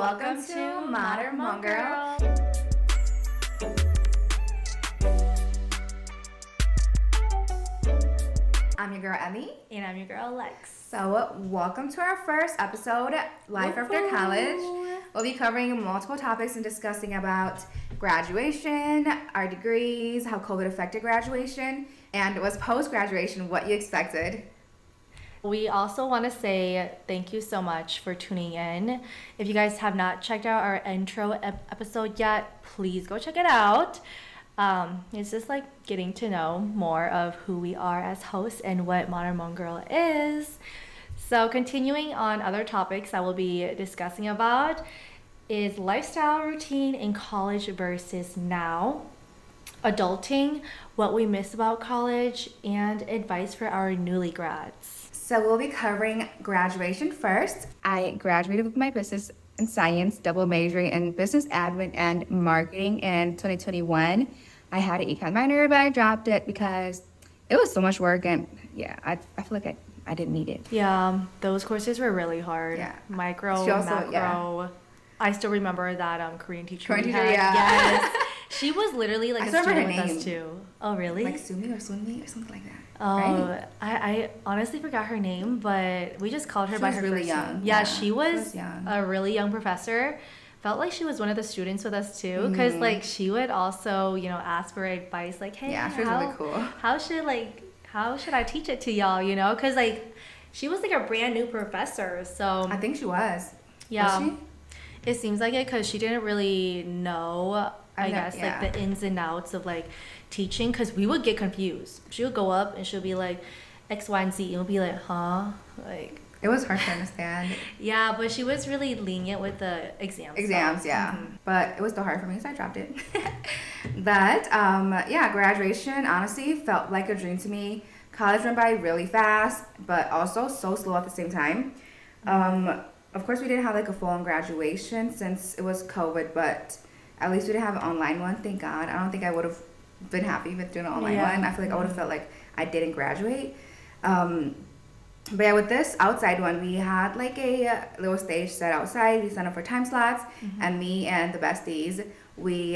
Welcome to Modern Mom Girl. I'm your girl Emmy. And I'm your girl Lex. So welcome to our first episode, Life After College. We'll be covering multiple topics and discussing about graduation, our degrees, how COVID affected graduation, and was post-graduation what you expected. We also want to say thank you so much for tuning in. If you guys have not checked out our intro episode yet, please go check it out. It's just like getting to know more of who we are as hosts and what Modern Mom Girl is. So continuing on other topics I will be discussing about is lifestyle routine in college versus now, adulting, what we miss about college, and advice for our newly grads. So we'll be covering graduation first. I graduated with my business and science, double majoring in business admin and marketing in 2021. I had an econ minor, but I dropped it because it was so much work, and yeah, I feel like I didn't need it. Yeah, those courses were really hard. Yeah. Micro, macro. Yeah. I still remember that Korean teacher. Yeah. Yes. She was literally like a student with us too. Oh, really? Like Sumi or Sunmi or something like that. Oh, right? I honestly forgot her name, but we just called her by her really first young. name. Yeah, she was young. A really young professor. Felt like she was one of the students with us too, because like she would also, ask for advice, like, hey, yeah, she was really cool. How should I teach it to y'all, because like she was like a brand new professor, so I think she was. Yeah, was she? It seems like it because she didn't really know, I guess, like the ins and outs of like teaching, because we would get confused. She would go up and she'll be like X, Y, and Z, and we'll be like, huh, like. It was hard to understand. Yeah, but she was really lenient with the exams. Yeah. Mm-hmm. But it was still hard for me, so I dropped it. But, graduation honestly felt like a dream to me. College went by really fast, but also so slow at the same time. Of course, we didn't have like a full-on graduation since it was COVID, but at least we didn't have an online one, thank God. I don't think I would have been happy with doing an online one. I feel like I would have felt like I didn't graduate. But yeah, with this outside one, we had like a little stage set outside. We signed up for time slots, and me and the besties, we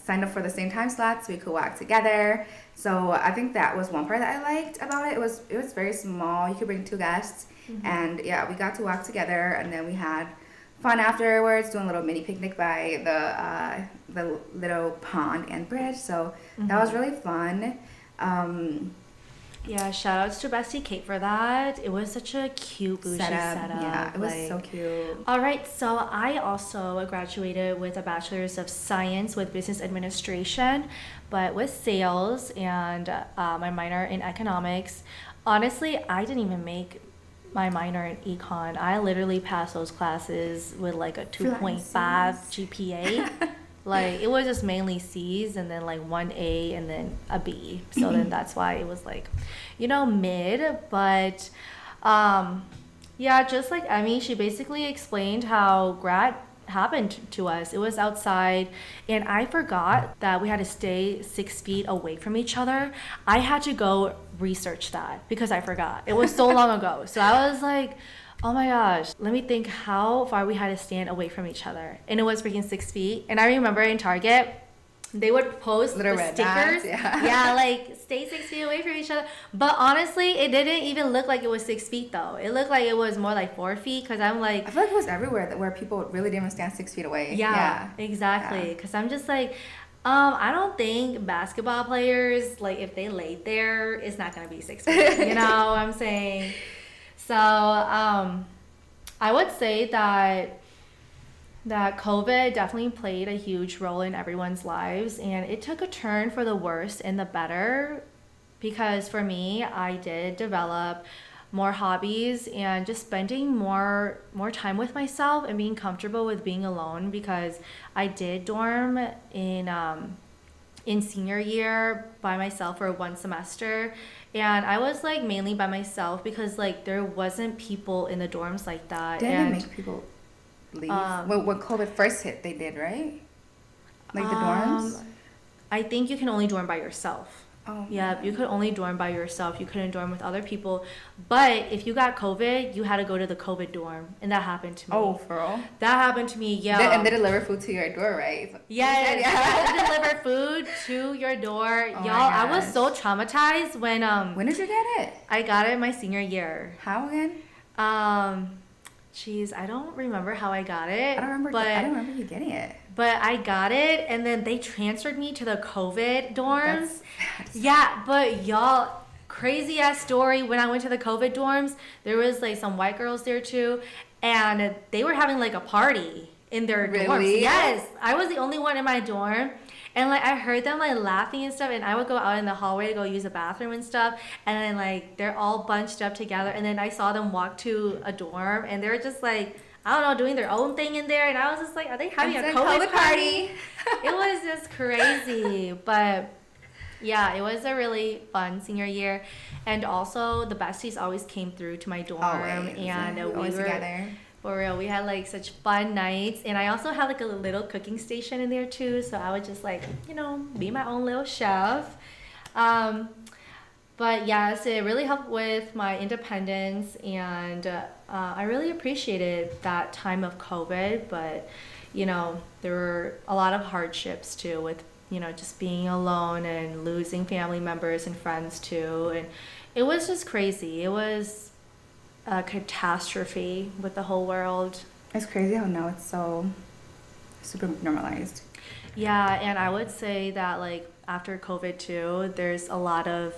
signed up for the same time slots so we could walk together. So I think that was one part that I liked about it. It was very small. You could bring 2 guests, and yeah, we got to walk together, and then we had fun afterwards, doing a little mini picnic by the little pond and bridge. So that was really fun. Yeah, shout outs to Bestie Kate for that. It was such a cute bougie setup. Yeah, it was so cute. All right, so I also graduated with a bachelor's of science with business administration, but with sales and my minor in economics. Honestly, I didn't even make my minor in econ. I literally passed those classes with like a 2.5 GPA. Like, it was just mainly C's and then like 1 A and then a B. So then that's why it was like, mid. But just like Emmy, she basically explained how grad happened to us. It was outside, and I forgot that we had to stay 6 feet away from each other. I had to go research that because I forgot. It was so long ago. So I was like, oh my gosh, let me think how far we had to stand away from each other. And it was freaking 6 feet. And I remember in Target, they would post little the stickers. Yeah, like stay 6 feet away from each other. But honestly, it didn't even look like it was 6 feet though. It looked like it was more like 4 feet, because I'm like, I feel like it was everywhere where people really didn't even stand 6 feet away. Yeah. Exactly. Because I'm just like, I don't think basketball players, like if they laid there, it's not going to be 6 feet. You know what I'm saying? So I would say that COVID definitely played a huge role in everyone's lives, and it took a turn for the worse and the better, because for me, I did develop more hobbies and just spending more time with myself and being comfortable with being alone, because I did dorm in senior year by myself for 1 semester, and I was like mainly by myself because like there wasn't people in the dorms like that. Didn't make people leave? When COVID first hit, they did, right? Like the dorms? I think you can only dorm by yourself. Oh, Yep, you man. could only dorm by yourself. You couldn't dorm with other people. But if you got COVID, you had to go to the COVID dorm, and that happened to Oh, me. for real? That happened to me, And they yeah. deliver food to your door, right? You said, Yes, you had to yeah. deliver food to your door. Oh Y'all, my I was gosh. so traumatized when When did you get it? I got it my senior year. How again? Um, Geez, I don't remember how I got it, I don't remember you getting it. but I got it, and then they transferred me to the COVID dorms. That's Yeah, but y'all, crazy ass story. When I went to the COVID dorms, there was like some white girls there too, and they were having like a party in their dorms. really? Yes, I was the only one in my dorm. And like I heard them like laughing and stuff, and I would go out in the hallway to go use the bathroom and stuff, and then like they're all bunched up together, and then I saw them walk to a dorm, and they were just like, I don't know, doing their own thing in there, and I was just like, are they having It's a a COVID COVID party? party. It was just crazy, but yeah, it was a really fun senior year, and also the besties always came through to my dorm, Always. and We're we always were together. for real. We had like such fun nights, and I also had like a little cooking station in there too, so I would just like be my own little chef. Um, but yes, it really helped with my independence, and I really appreciated that time of COVID. But there were a lot of hardships too with just being alone and losing family members and friends too, and it was just crazy. It was a catastrophe with the whole world. It's crazy how now it's so super normalized. Yeah, and I would say that like after COVID too, there's a lot of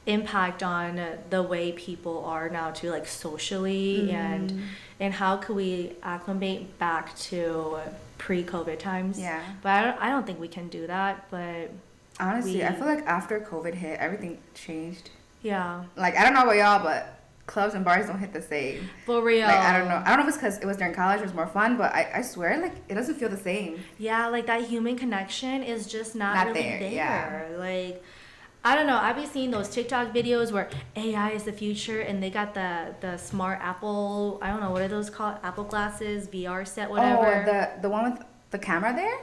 impact on the way people are now too, like socially, and how could we acclimate back to pre-COVID times. Yeah. But I don't think we can do that, but Honestly, I feel like after COVID hit, everything changed. yeah, Like, I don't know about y'all, but clubs and bars don't hit the same. for real. Like, I don't know. I don't know if it's because it was during college, it was more fun, but I swear, like, it doesn't feel the same. Yeah, like that human connection is just not Not really there, there. yeah. Like, I don't know. I've been seeing those TikTok videos where AI is the future, and they got the smart Apple. I don't know what are those called? Apple glasses, VR set, whatever. Oh, the one with the camera there?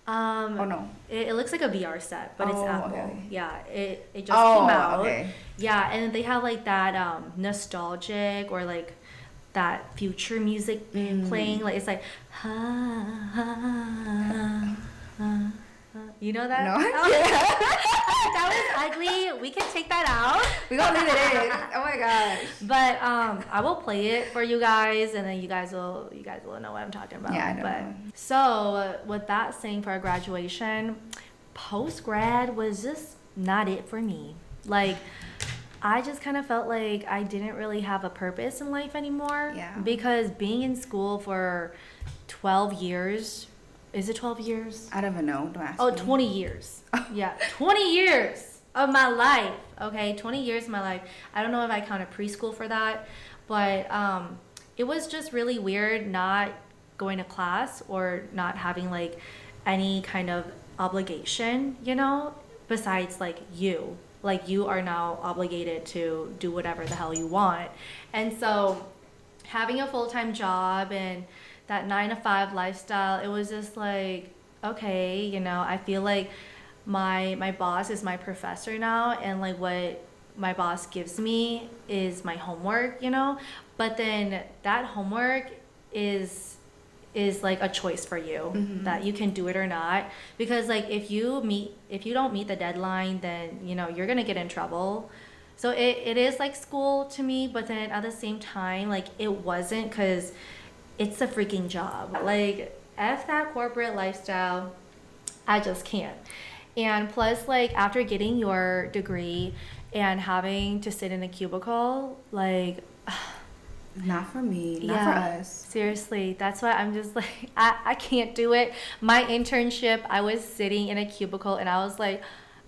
Oh, no. It looks like a VR set, but it's Oh, Apple. okay. Yeah, it just came out. Okay. Yeah, and they have like that nostalgic or like that future music playing. Like it's like you know that? No. That was ugly. We can take that out. We gonna leave it in. Oh my gosh. But I will play it for you guys, and then you guys will know what I'm talking about. Yeah, I know. But so with that saying, for our graduation, post grad was just not it for me. Like I just kind of felt like I didn't really have a purpose in life anymore. Yeah. Because being in school for 12 years, is it 12 years? I don't even know. Don't ask Oh, me. 20 years. Yeah, 20 years of my life. Okay, 20 years of my life. I don't know if I counted preschool for that, but it was just really weird not going to class or not having like any kind of obligation, besides like you. Like you are now obligated to do whatever the hell you want. And so having a full-time job and that 9 to 5 lifestyle, it was just like, okay, I feel like my boss is my professor now, and like what my boss gives me is my homework, but then that homework is like a choice for you, that you can do it or not, because like if you don't meet the deadline, then you're gonna get in trouble. So it is like school to me, but then at the same time, like it wasn't, because it's a freaking job. Like F that corporate lifestyle, I just can't. And plus, like after getting your degree and having to sit in a cubicle, like Not for me. Not for us. seriously, that's why I'm just like I can't do it. My internship, I was sitting in a cubicle and I was like,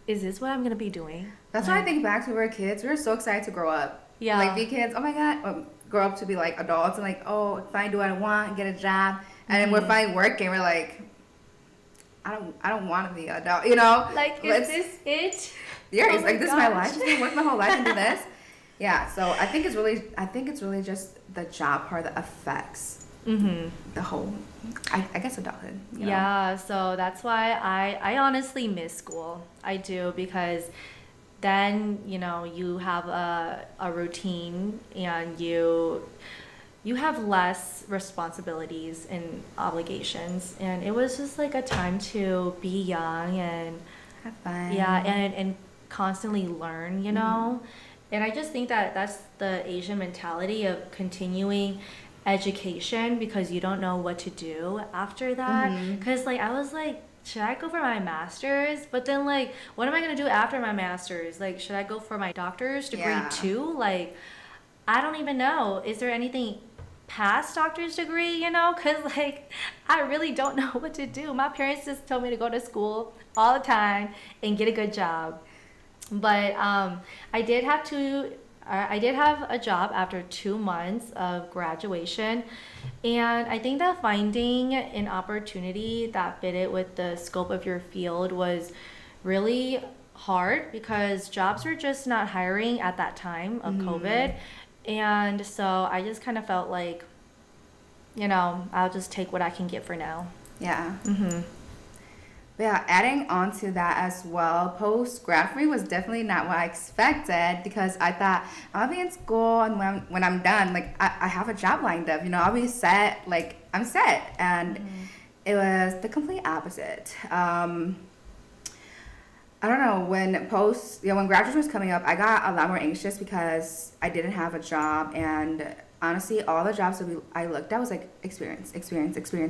is this what I'm gonna be doing? That's why I think back to when we were kids. We were so excited to grow up. Yeah. Like be kids. Oh my god. Grow up to be like adults and like, oh, finally do what I want, get a job, and then we're finally working. We're like, I don't want to be an adult. Like, But is this it? Yeah, Oh it's my like this is my gosh. life. Just gonna work my whole life and do this. Yeah. So I think it's really just the job part that affects the whole, I guess, adulthood. You know? Yeah, so that's why I honestly miss school. I do, because then, you have a routine, and you have less responsibilities and obligations, and it was just like a time to be young and Have fun. yeah, and constantly learn. And I just think that that's the Asian mentality of continuing education, because you don't know what to do after that. Because like I was like, should I go for my master's? But then like, what am I gonna do after my master's? Like, should I go for my doctor's degree too? Like, I don't even know. Is there anything past doctor's degree, Because, like, I really don't know what to do. My parents just told me to go to school all the time and get a good job. But I did have a job after 2 months of graduation. And I think that finding an opportunity that fitted with the scope of your field was really hard, because jobs were just not hiring at that time of COVID. And so I just kind of felt like, I'll just take what I can get for now. Yeah. Yeah, adding on to that as well, post-grad for me was definitely not what I expected, because I thought I'll be in school, and when I'm done, like I have a job lined up, I'll be set, like I'm set. And it was the complete opposite. I don't know, when graduation was coming up, I got a lot more anxious because I didn't have a job. And honestly, all the jobs that I looked at was like experience.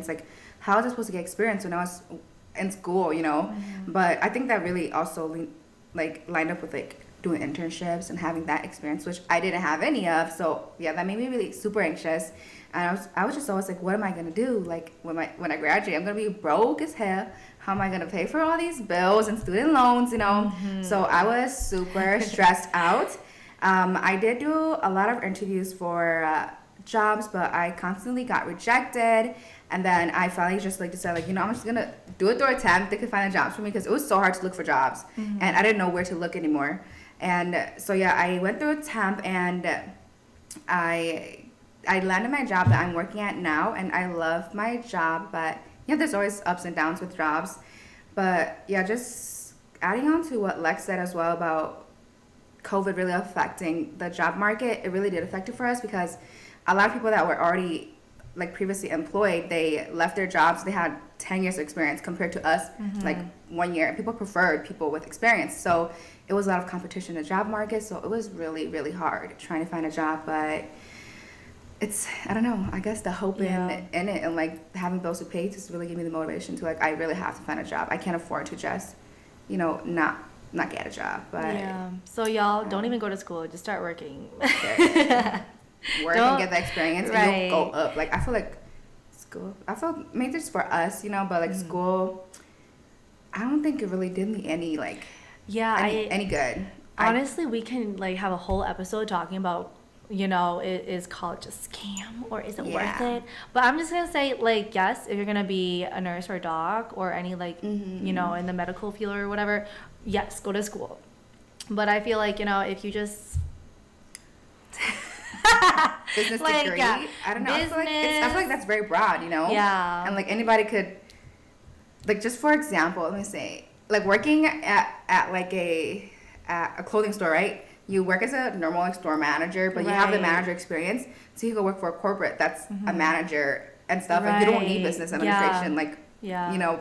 Like, how was I supposed to get experience when I was in school, But I think that really also lined up with like doing internships and having that experience, which I didn't have any of. So yeah, that made me really super anxious. And I was just always like, what am I gonna do? Like when I graduate, I'm gonna be broke as hell. How am I gonna pay for all these bills and student loans, So I was super stressed out. I did do a lot of interviews for jobs, but I constantly got rejected. And then I finally just decided, I'm just gonna do it through a temp. They could find a job for me, because it was so hard to look for jobs, and I didn't know where to look anymore. And so yeah, I went through a temp, and I landed my job that I'm working at now, and I love my job. But there's always ups and downs with jobs. But yeah, just adding on to what Lex said as well about COVID really affecting the job market, it really did affect it for us, because a lot of people that were already previously employed, they left their jobs, they had 10 years of experience compared to us, 1 year. People preferred people with experience. So it was a lot of competition in the job market. So it was really, really hard trying to find a job. But it's, I don't know, I guess the hope in it, and having bills to pay just really gave me the motivation to I really have to find a job. I can't afford to just, not get a job. But yeah. So y'all don't even go to school, just start working. Work and get the experience, and you'll go up. I feel like school, maybe just for us, but school, I don't think it really did me any any good. Honestly, we can have a whole episode talking about, is college a scam, or is it worth it? But I'm just gonna say, yes, if you're gonna be a nurse or a doc or any in the medical field or whatever, yes, go to school. But I feel like, if you just business degree. Yeah. I don't know. I feel like that's very broad, Yeah. And anybody could, just for example, let me say, working at a clothing store, right? You work as a normal store manager, but you have the manager experience, so you go work for a corporate that's a manager and stuff, and you don't need business administration,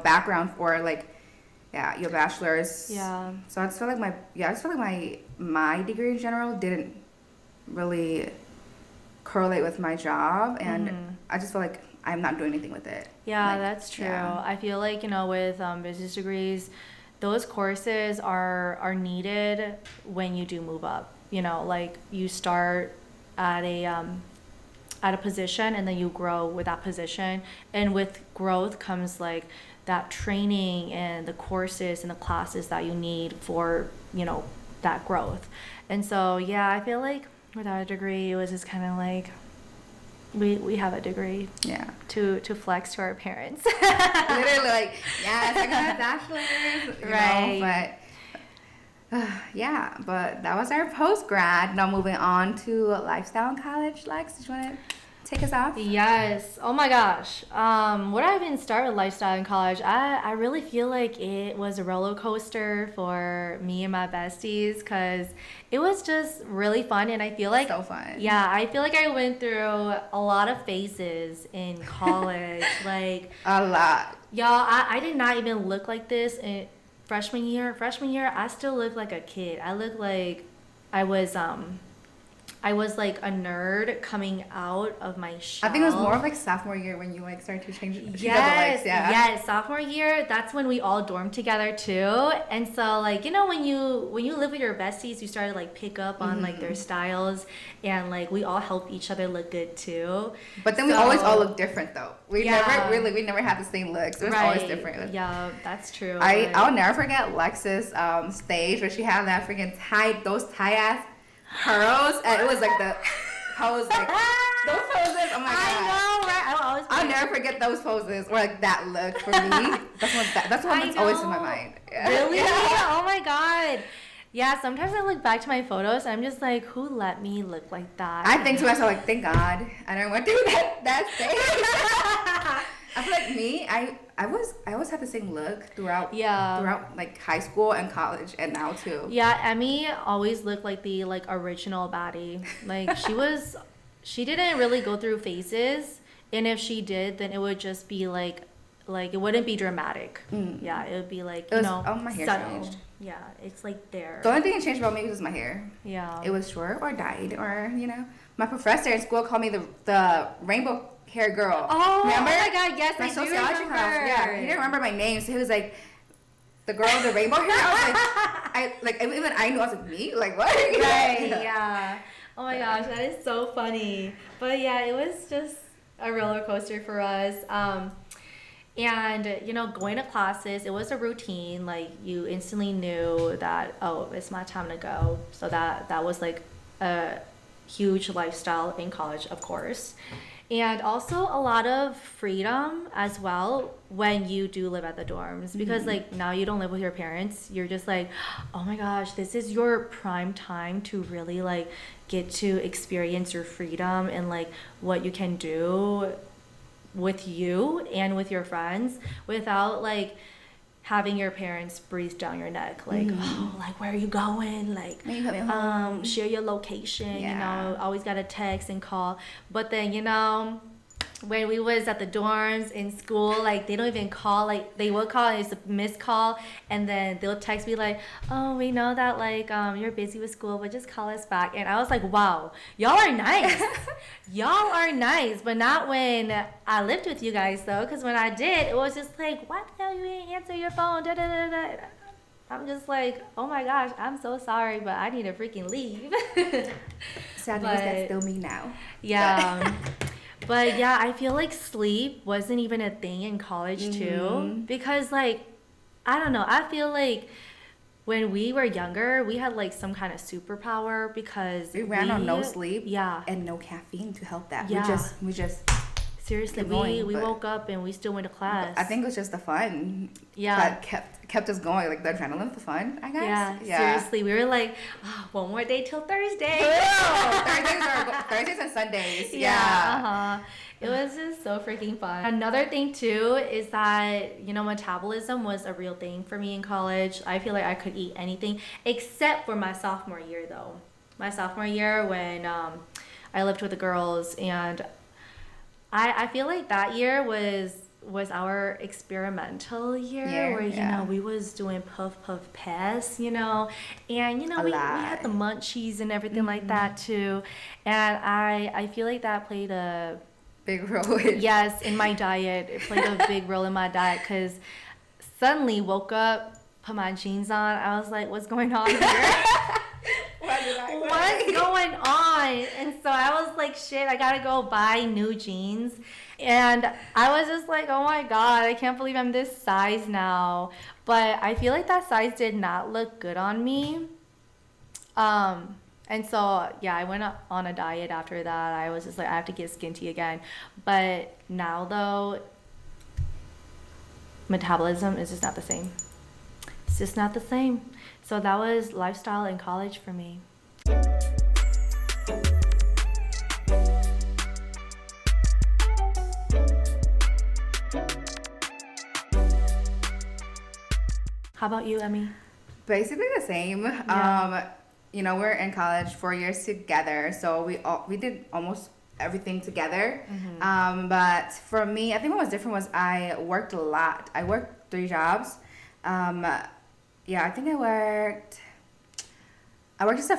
background for your bachelor's. Yeah. So I just feel like my degree in general didn't really correlate with my job, and I just feel like I'm not doing anything with it. Yeah, that's true. Yeah. I feel like with business degrees, those courses are needed when you do move up. You start at a position, and then you grow with that position, and with growth comes that training and the courses and the classes that you need for that growth. And so yeah, I feel like without a degree, it was just kind of we have a degree. Yeah. To flex to our parents. Literally, yes, I got a bachelor's. Right. But that was our post-grad. Now moving on to lifestyle in college. Lex, did you want to take us off? Yes. Oh my gosh. What I even start with lifestyle in college, I really feel like it was a roller coaster for me and my besties because it was just really fun, and I feel like So fun. Yeah, I feel like I went through a lot of phases in college. Like A lot. y'all, I did not even look like this in freshman year. Freshman year, I still look like a kid. I look like I was I was like a nerd coming out of my shell. I think it was more of like sophomore year when you like started to change up the Yes, likes, yeah. yes. Sophomore year, that's when we all dormed together too. And so like, you know, when you live with your besties, you start to like pick up on like their styles, and like we all help each other look good too. But then we always all look different though. We Yeah. never had the same looks. It was always different. Yeah, that's true. I'll never forget Lex's stage where she had that freaking those tie ass curls, and it was like the pose, like those poses. Oh my god! I know, right? I'll never forget those poses or like that look for me. That's one that's always in my mind. Yeah. Really? Yeah. Oh my god. Yeah, sometimes I look back to my photos and I'm just like, who let me look like that? I think to myself like, thank God I never went through that stage. I feel like me, I always had the same look throughout like high school and college and now too. Yeah, Emmy always looked like the like original baddie. Like she didn't really go through phases, and if she did, then it would just be like it wouldn't be dramatic. Yeah, it would be like my hair subtle. changed. Yeah, it's like there. The only thing that changed about me was my hair. Yeah. It was short or dyed, or my professor in school called me the rainbow hair girl. Oh, remember? Oh my god, yes, my I do sociology remember. class. Yeah, he didn't remember my name, so he was like, the girl with the rainbow hair. I was like, even I knew. I was like, me? Like what? Right. Yeah. Oh my gosh, that is so funny. But yeah, it was just a roller coaster for us. And going to classes, it was a routine. Like you instantly knew that, oh, it's my time to go. So that was like a huge lifestyle in college, of course. And also a lot of freedom as well when you do live at the dorms, because like now you don't live with your parents. You're just like, oh my gosh, this is your prime time to really like get to experience your freedom and like what you can do with you and with your friends without like having your parents breathe down your neck, like, oh, like, where are you going? Like, share your location, always got to text and call. But then, when we was at the dorms in school, like, they don't even call, like, they will call, and it's a missed call, and then they'll text me like, oh, we know that, like, you're busy with school, but just call us back. And I was like, wow, y'all are nice. Y'all are nice, but not when I lived with you guys, though, because when I did, it was just like, why the hell you didn't answer your phone, da-da-da-da. I'm just like, oh my gosh, I'm so sorry, but I need to freaking leave. Sad news, that's still me now. Yeah. But yeah, I feel like sleep wasn't even a thing in college too, because like, I don't know, I feel like when we were younger, we had like some kind of superpower because we ran on no sleep, yeah, and no caffeine to help that. Yeah. We just seriously, we woke up and we still went to class. I think it was just the fun, that kept us going, like the adrenaline, the fun, I guess. Yeah. Seriously, we were like, oh, one more day till Thursday. Thursdays and Sundays. It was just so freaking fun. Another thing too is that metabolism was a real thing for me in college. I feel like I could eat anything except for my sophomore year, though. My sophomore year when I lived with the girls, and I feel like that year was our experimental year where we was doing puff pass, and we had the munchies and everything like that too, and I feel like that played a big role. Yes, in my diet. It played a big role in my diet because suddenly woke up, put my jeans on. I was like, what's going on here? What's going on? And so I was like, shit, I gotta go buy new jeans. And I was just like, oh my God, I can't believe I'm this size now. But I feel like that size did not look good on me. And so, yeah, I went on a diet after that. I was just like, I have to get skinny again. But now, though, metabolism is just not the same. It's just not the same. So that was lifestyle in college for me. How about you, Emmy? Basically the same. Yeah. We're in college 4 years together, so we did almost everything together. But for me, I think what was different was I worked a lot. I worked 3 jobs. Yeah, I think I worked as a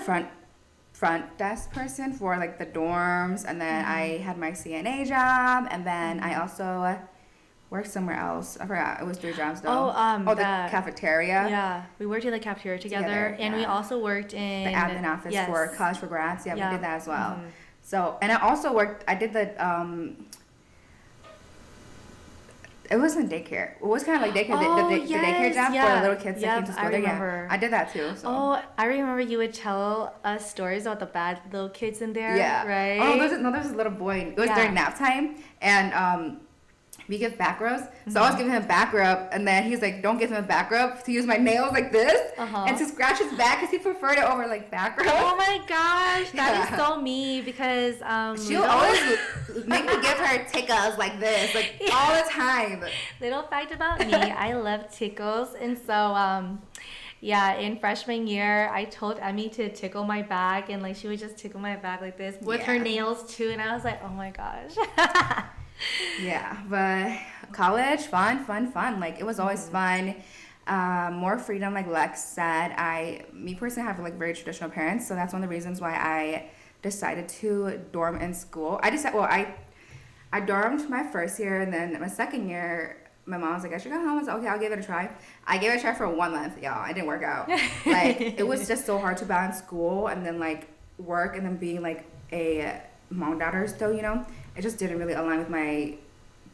front desk person for like the dorms, and then I had my CNA job, and then I also worked somewhere else. I forgot. It was 3 jobs though. The cafeteria. Yeah, we worked in the cafeteria together, and we also worked in the admin office yes. for college for grads. Yeah, Yeah. we did that as well. So, and I also worked. I did the. It wasn't daycare. It was kind of like daycare. The daycare job for the little kids that came to school. I remember. Yeah, I did that too. So. Oh, I remember you would tell us stories about the bad little kids in there. Yeah. Right. Oh, there was a little boy. It was during nap time, and we give back rubs. So I was giving him back rub, and then he's like, "Don't give him a back rub." To use my nails like this, and to scratch his back because he preferred it over like back rub. Oh my gosh, that is so me because she'll always make me give her tickles like this, like all the time. Little fact about me, I love tickles, and so in freshman year, I told Emmy to tickle my back, and like she would just tickle my back like this with her nails too, and I was like, oh my gosh. Yeah, but college, fun. Like, it was always fun. More freedom, like Lex said. Me personally have like very traditional parents, so that's one of the reasons why I decided to dorm in school. I dormed my first year, and then my second year, my mom was like, I should go home. I was like, okay, I'll give it a try. I gave it a try for 1 month, y'all. It didn't work out. Like, it was just so hard to balance school and then like work and then being like a mom daughter still, It just didn't really align with my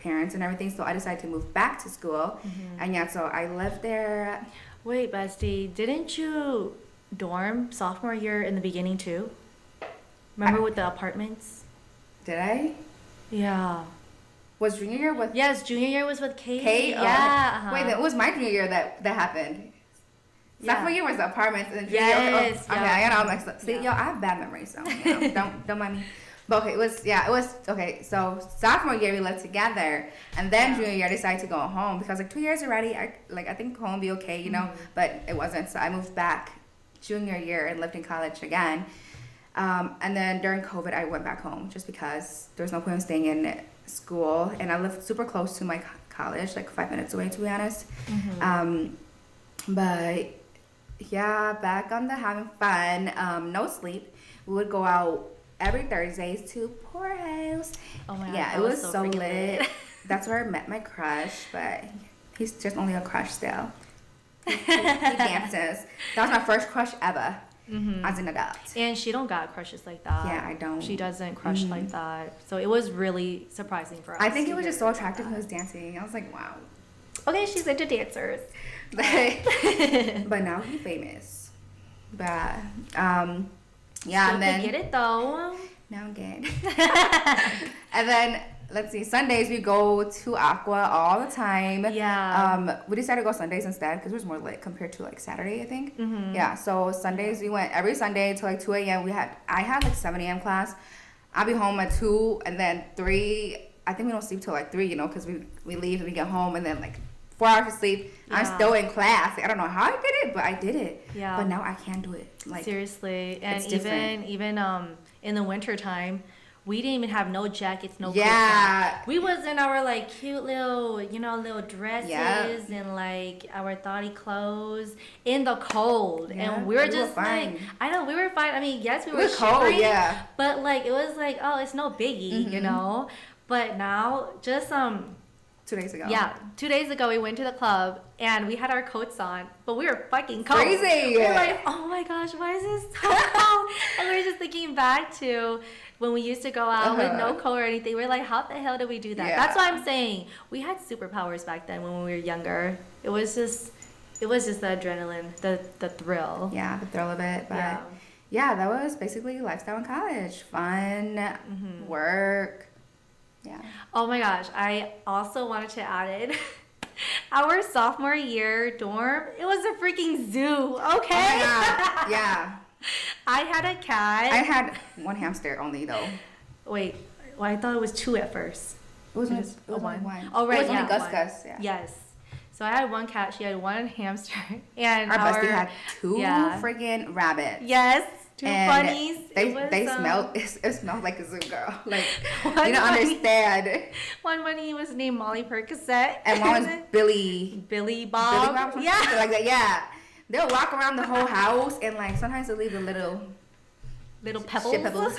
parents and everything, so I decided to move back to school. And so I lived there. Wait, bestie, didn't you dorm sophomore year in the beginning too? Remember with the apartments? Did I? Yeah. Was junior year with? Yes, junior year was with Kate. Kate? Yeah. Wait, it was my junior year that happened. Sophomore year was the apartments, and junior year. Okay, I got all mixed up. See, I have bad memories, so don't mind me. But okay, it was okay. So sophomore year we lived together, and then junior year I decided to go home because like 2 years already. I think home would be okay, but it wasn't. So I moved back junior year and lived in college again. And then during COVID I went back home just because there was no point in staying in school, and I lived super close to my college, like 5 minutes away to be honest. But yeah, back on the having fun. No sleep. We would go out every Thursdays to Poorhouse. Oh my god. Yeah, it was so lit. That's where I met my crush, but he's just only a crush still. He dances. That was my first crush ever as an adult. And she don't got crushes like that. Yeah, I don't. She doesn't crush like that. So it was really surprising for us. I think it was just so attractive when he was dancing. I was like, wow. Okay, she's into dancers. But now he's famous. But yeah, still and then get it though. Now I'm good. And then let's see, Sundays we go to Aqua all the time. Yeah. We decided to go Sundays instead because it was more lit compared to like Saturday, I think. Yeah. So Sundays we went every Sunday till like 2 a.m. I had like 7 a.m. class. I'll be home at 2, and then 3. I think we don't sleep till like 3, because we leave and we get home, and then like 4 hours of sleep. Yeah. I'm still in class. I don't know how I did it, but I did it. Yeah. But now I can't do it. Like, seriously, and even in the winter time, we didn't even have no jackets, no coats. We was in our like cute little, little dresses and like our thotty clothes in the cold, and we were just like, I know we were fine. I mean, yes, we were cold, but like it was like, oh, it's no biggie, But now, just 2 days ago. Yeah, 2 days ago we went to the club and we had our coats on, but we were fucking cold. Crazy. We were like, oh my gosh, why is this so cold? And we were just thinking back to when we used to go out with no coat or anything. We were like, how the hell did we do that? Yeah. That's why I'm saying we had superpowers back then when we were younger. It was just the adrenaline, the thrill. Yeah, the thrill of it. But yeah, that was basically lifestyle in college. Fun, work. Yeah. Oh my gosh, I also wanted to add in our sophomore year dorm. It was a freaking zoo, okay? Oh my god, yeah. I had a cat. I had 1 hamster only though. Wait, well, I thought it was 2 at first. It was one. Oh right, it was only Gus. Yeah. Yes. So I had one cat, she had one hamster, and Our bestie had two yeah. friggin' rabbits. Yes, two And bunnies. they smelled it smelled like a zoo, girl. Like you One don't bunny- understand. One bunny was named Molly Percocet. And one was Billy Billy Bob. Something Yeah. like that. Yeah, they'll walk around the whole house and like sometimes they'll leave a little Pebbles. shit pebbles,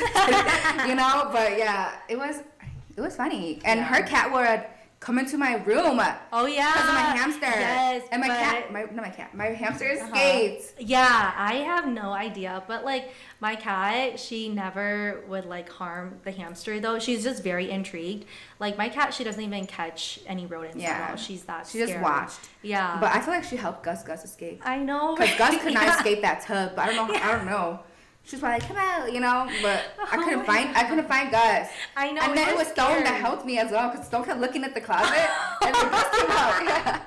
you know. But yeah, it was funny. And Yeah. her cat would come into my room. Oh yeah. Because of my hamster. Yes. And my hamster escaped. Yeah, I have no idea, but like my cat, she never would like harm the hamster though. She's just very intrigued. Like my cat, she doesn't even catch any rodents at all. She's that She scared. just watched. Yeah. But I feel like she helped Gus escape. I know. Because Gus could not Yeah. escape that tub. But I don't know. I don't know. She was probably like, come out, you know. But I couldn't find Gus. I know. And then it was Stone scared. that helped me as well. Because Stone kept looking at the closet and then Gus came out. Yeah.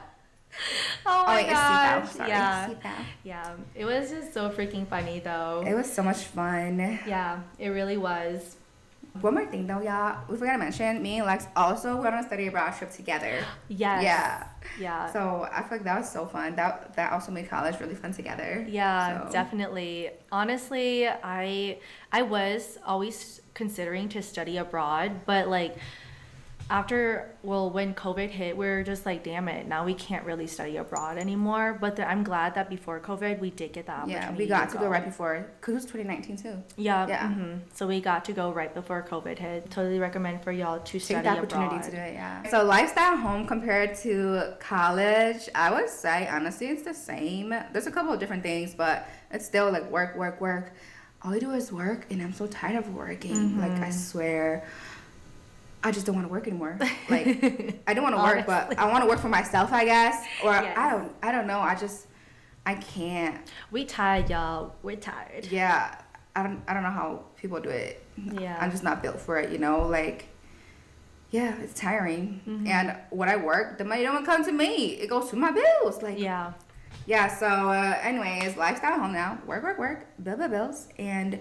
Oh my wait, gosh. it's Seafowl. Sorry. Yeah. Seafowl. Yeah. It was just so freaking funny though. It was so much fun. Yeah, it really was. One more thing though, y'all. We forgot to mention, me and Lex also went on a study abroad trip together. Yes. Yeah. Yeah. So I feel like that was so fun. That also made college really fun together. Yeah, So. definitely. Honestly, I was always considering to study abroad, but like when COVID hit, we were just like, damn it, now we can't really study abroad anymore. But I'm glad that before COVID, we did get that opportunity. Yeah, we got to go right before, because it was 2019 too. Yeah. Yeah. So we got to go right before COVID hit. Totally recommend for y'all to Take study the opportunity abroad. to do it, yeah. So lifestyle home compared to college, I would say honestly it's the same. There's a couple of different things, but it's still like work. All I do is work, and I'm so tired of working. Like I swear, I just don't want to work anymore. Like I don't want to work, but I want to work for myself, I guess. Or Yes. I don't know. I can't. We tired, y'all. We're tired. Yeah, I don't know how people do it. Yeah. I'm just not built for it, you know, like, yeah, it's tiring. And when I work, the money don't come to me. It goes to my bills. Like, Yeah. yeah, so anyways, lifestyle home now. Work, bill bills. And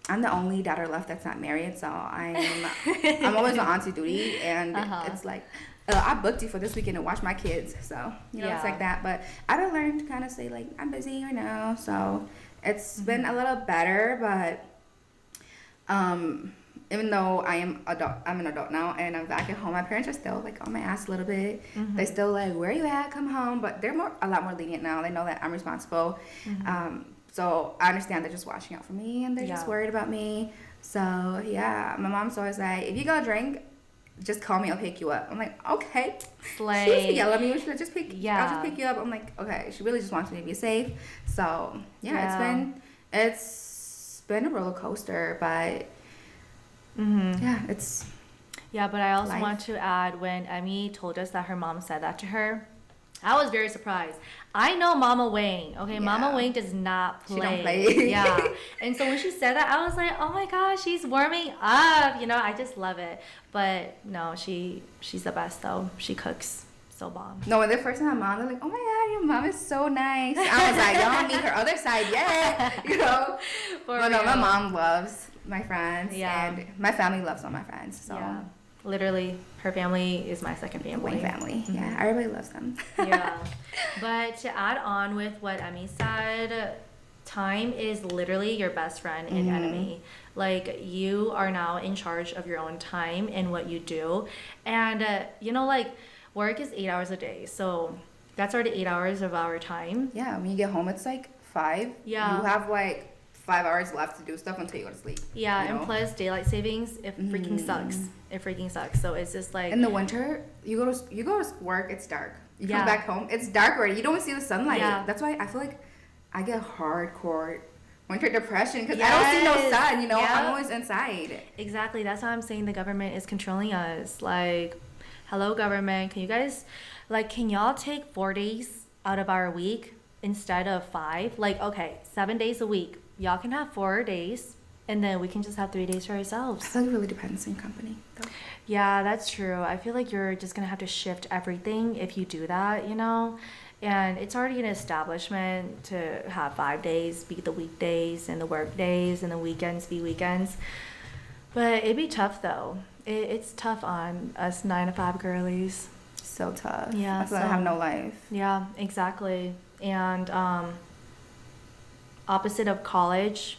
I'm the only daughter left that's not married, so I'm always on auntie duty, and it's like, I booked you for this weekend to watch my kids, so, you know, it's like that. But I've learned to kind of say, like, I'm busy right now, so it's been a little better, but even though I'm an adult now, and I'm back at home, my parents are still, like, on my ass a little bit. They still, like, where you at? Come home. But they're a lot more lenient now. They know that I'm responsible. So I understand they're just watching out for me, and they're just worried about me. So, yeah, my mom's always like, if you go drink, just call me, I'll pick you up. I'm like, okay. Slay. She used to yell at me, I'll just pick you up. I'm like, okay. She really just wants me to be safe. So, it's been a roller coaster, but yeah, it's Yeah, but I also life. want to add, when Emmy told us that her mom said that to her, I was very surprised. I know Mama Wang, okay? Yeah. Mama Wang does not play. She don't play. Yeah. And so when she said that, I was like, oh my gosh, she's warming up. You know, I just love it. But no, she's the best though. She cooks so bomb. No, when they first met my mom, they're like, oh my God, your mom is so nice. I was like, y'all don't meet her other side yet, you know? For But no, my real. mom loves my friends, Yeah. and my family loves all my friends, so. Yeah. Literally, her family is my second family. Wayne family, yeah, everybody loves them. Yeah. But to add on with what Emmy said, time is literally your best friend and enemy. Like, you are now in charge of your own time and what you do. And, you know, like, work is 8 hours a day. So that's already 8 hours of our time. Yeah, when you get home, it's like 5. Yeah. You have like 5 hours left to do stuff until you go to sleep. Yeah, you and know? plus daylight savings, it freaking sucks. It freaking sucks. So it's just like, In the winter, you go to work, it's dark. You Yeah. come back home, it's dark already. You don't see the sunlight. Yeah. That's why I feel like I get hardcore winter depression, because I don't see no Yes. sun, you know? Yep. I'm always inside. exactly. That's why I'm saying the government is controlling us. Like, hello, government. Can y'all take 4 days out of our week instead of 5? Like, okay, 7 days a week. Y'all can have 4 days, and then we can just have 3 days for I ourselves. feel like it really depends on your company, though. Yeah, that's true. I feel like you're just gonna have to shift everything if you do that, you know? And it's already an establishment to have 5 days be the weekdays and the work days and the weekends be weekends. But it'd be tough though. It's tough on us 9 to 5 girlies. so tough. Yeah, I feel like I have no life. Yeah, exactly. And opposite of college,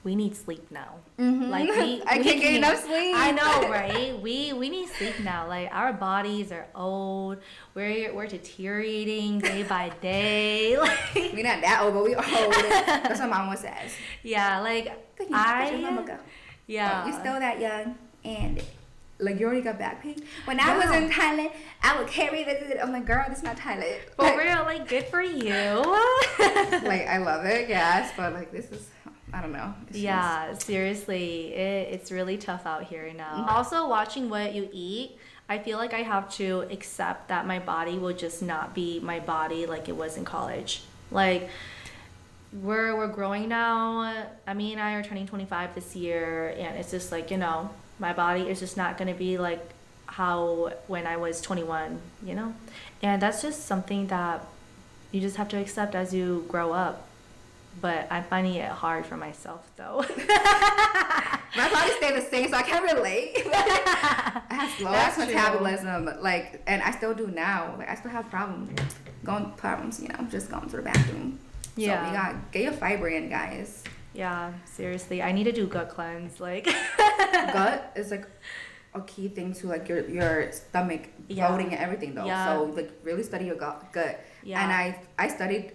we need sleep now. Like I can't get enough sleep. I know, right? We need sleep now. Like our bodies are old. We're deteriorating day by day. Like We're not that old, but we old. That's what Mama says. yeah, like Look at your mama go. yeah. You're still that young, and like you already got back pain. When I was in Thailand, I would carry this. I'm like, girl, this is not Thailand. For real, like good for you. Like I love it, yes, but like this is, I don't know. Yeah, seriously, it's really tough out here now. Also, watching what you eat, I feel like I have to accept that my body will just not be my body like it was in college. Like we're growing now. Me and I are turning 25 this year, and it's just like, my body is just not going to be like how when I was 21, and that's just something that you just have to accept as you grow up. But I'm finding it hard for myself though. My body stayed the same, so I can't relate. I have slow ass metabolism, like, and I still do now. Like I still have problems, just going to the bathroom. Yeah. So we gotta get your fiber in, guys. Yeah, seriously, I need to do gut cleanse. Like gut is like a key thing to like your stomach bloating and everything though. Yeah. So like really study your gut. Yeah. And I studied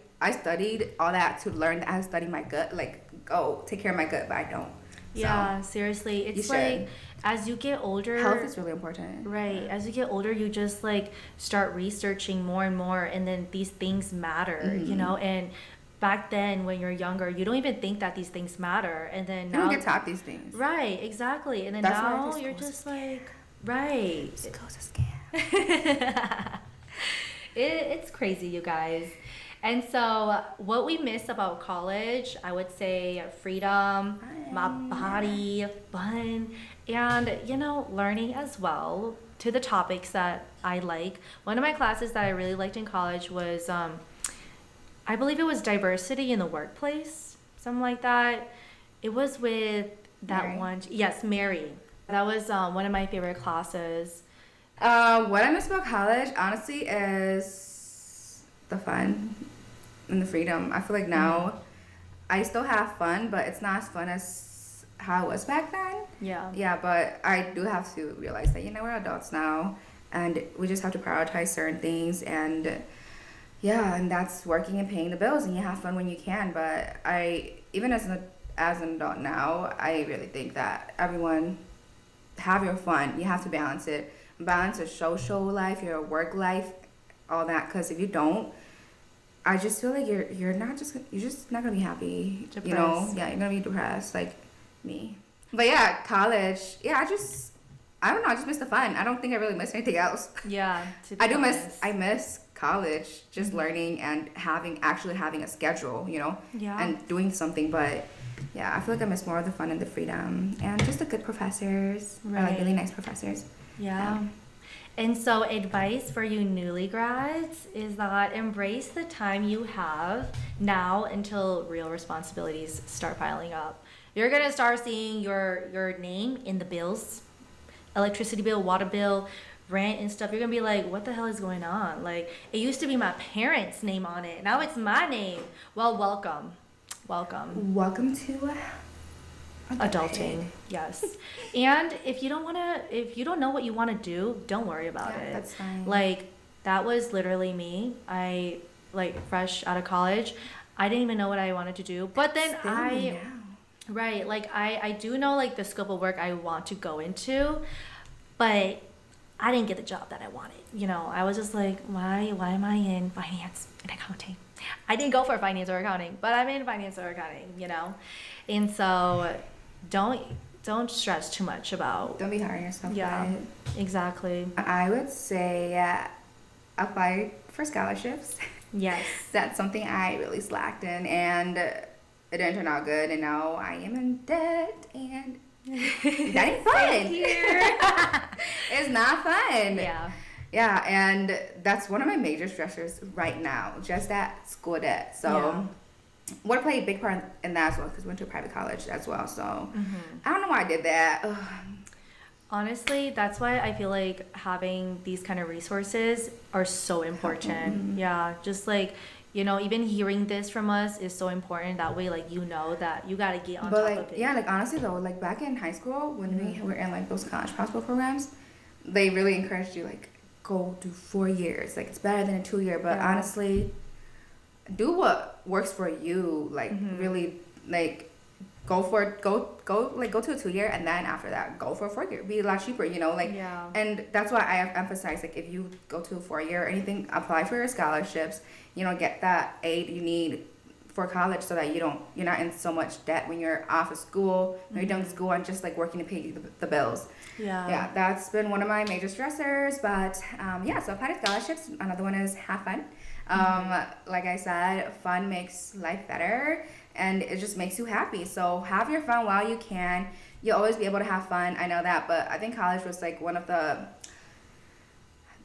all that to learn how to study my gut, like go take care of my gut, but I don't. Yeah, so, seriously, it's like as you get older, health is really important. Right. As you get older, you just like start researching more and more, and then these things matter, and back then when you're younger, you don't even think that these things matter, and then now you don't get taught these things. Right, exactly, and then now you're just like, right. It goes a scam. It's crazy, you guys. And so what we miss about college, I would say freedom, my body, fun, and, learning as well to the topics that I like. One of my classes that I really liked in college was, I believe it was diversity in the workplace, something like that. It was with that Mary. one. Yes, Mary. That was one of my favorite classes. What I miss about college, honestly, is the fun and the freedom. I feel like now I still have fun, but it's not as fun as how it was back then. Yeah. Yeah, but I do have to realize that, we're adults now, and we just have to prioritize certain things, and and that's working and paying the bills, and you have fun when you can. But even as an adult now, I really think that everyone have your fun. You have to balance it. Balance your social life, your work life, all that, because if you don't, I just feel like you're just not gonna be happy. Depressed. You're gonna be depressed like me. But yeah, college. Yeah, I don't know. I just miss the fun. I don't think I really miss anything else. Yeah, I miss college, just learning and actually having a schedule, and doing something. But yeah, I feel like I miss more of the fun and the freedom and just the good professors, or like really nice professors. Yeah. And so advice for you newly grads is that embrace the time you have now until real responsibilities start piling up. You're going to start seeing your name in the bills, electricity bill, water bill, rent and stuff. You're going to be like, what the hell is going on? Like, it used to be my parents' name on it. Now it's my name. Well, welcome. Welcome to adulting. Yes. And if you don't know what you want to do, don't worry about it. That's fine. Like, that was literally me. I, fresh out of college, I didn't even know what I wanted to do. But then right, I do know, the scope of work I want to go into, but I didn't get the job that I wanted. I was just like, why am I in finance and accounting? I didn't go for finance or accounting, but I'm in finance or accounting, And so don't stress too much about. Don't be hard on yourself. Yeah, exactly. I would say apply for scholarships. Yes. That's something I really slacked in, and it didn't turn out good, and now I am in debt, and that ain't fun. It's not fun. Yeah. Yeah, and that's one of my major stressors right now, just that school debt. So would play a big part in that as well, because I went to a private college as well. So I don't know why I did that. Ugh. Honestly, that's why I feel like having these kind of resources are so important. Mm-hmm. Yeah, just like, even hearing this from us is so important. That way, like, that you gotta get on But top like, of it. yeah, like honestly though, like back in high school when we Mm-hmm. were in like those college passport programs, they really encouraged you like go do 4 years. Like it's better than a 2 year. But Yeah. honestly, do what works for you. Like Mm-hmm. really, like go for it. Go to a 2 year, and then after that, go for a 4 year. Be a lot cheaper, like. Yeah. And that's why I emphasize like if you go to a 4 year or anything, apply for your scholarships. Get that aid you need for college so that you're not in so much debt when you're off of school, when you're done school and just like working to pay the bills. Yeah, that's been one of my major stressors. But yeah, so apply to scholarships. Another one is have fun. Like I said, fun makes life better and it just makes you happy. So have your fun while you can. You'll always be able to have fun. I know that, but I think college was like one of the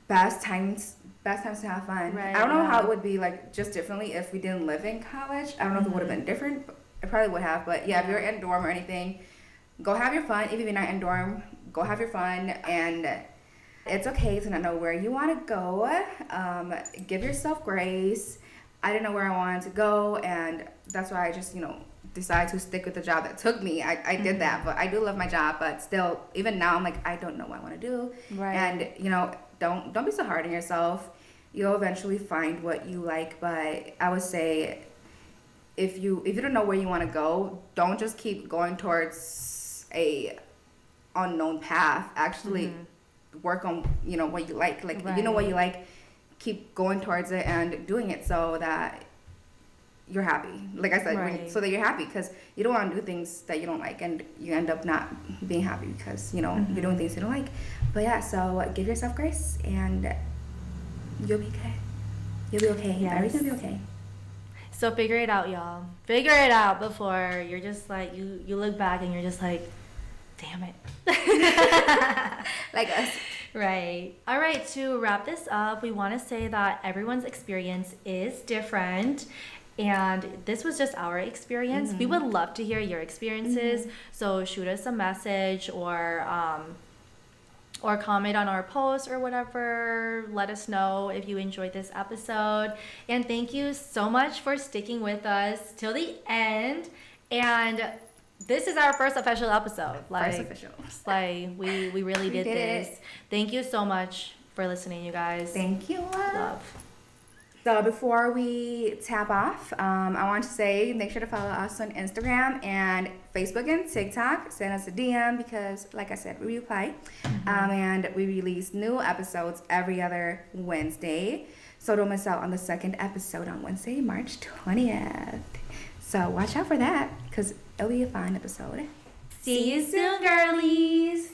best times to have fun. Right, I don't know how yeah. it would be like just differently if we didn't live in college. I don't know if it would have been different. But it probably would have. But yeah, if you're in dorm or anything, go have your fun. Even if you're not in dorm, go have your fun. And it's okay to not know where you want to go. Give yourself grace. I didn't know where I wanted to go, and that's why I just decided to stick with the job that took me. I did that, but I do love my job. But still, even now, I'm like I don't know what I want to do. Right. And don't be so hard on yourself. You'll eventually find what you like. But I would say if you don't know where you want to go, don't just keep going towards a unknown path. Actually work on what you like. Like if you know what you like, keep going towards it and doing it so that you're happy. Like I said, Right. so that you're happy, because you don't want to do things that you don't like and you end up not being happy because you're doing things you don't like. But yeah, so give yourself grace and you'll be okay. You'll be okay. Yes. Everything will be okay. So figure it out, y'all. Figure it out before you're just like you look back and you're just like, damn it. Like us. Right. All right, to wrap this up, we want to say that everyone's experience is different. And this was just our experience. We would love to hear your experiences. So shoot us a message or comment on our post or whatever. Let us know if you enjoyed this episode. And thank you so much for sticking with us till the end. And this is our first official episode. First official. Like we really did this. it. Thank you so much for listening, you guys. Thank you. Love. So before we tap off, I want to say make sure to follow us on Instagram and Facebook and TikTok. Send us a DM because, like I said, we reply. And we release new episodes every other Wednesday. So don't miss out on the second episode on Wednesday, March 20th. So watch out for that because it'll be a fun episode. See you soon, girlies.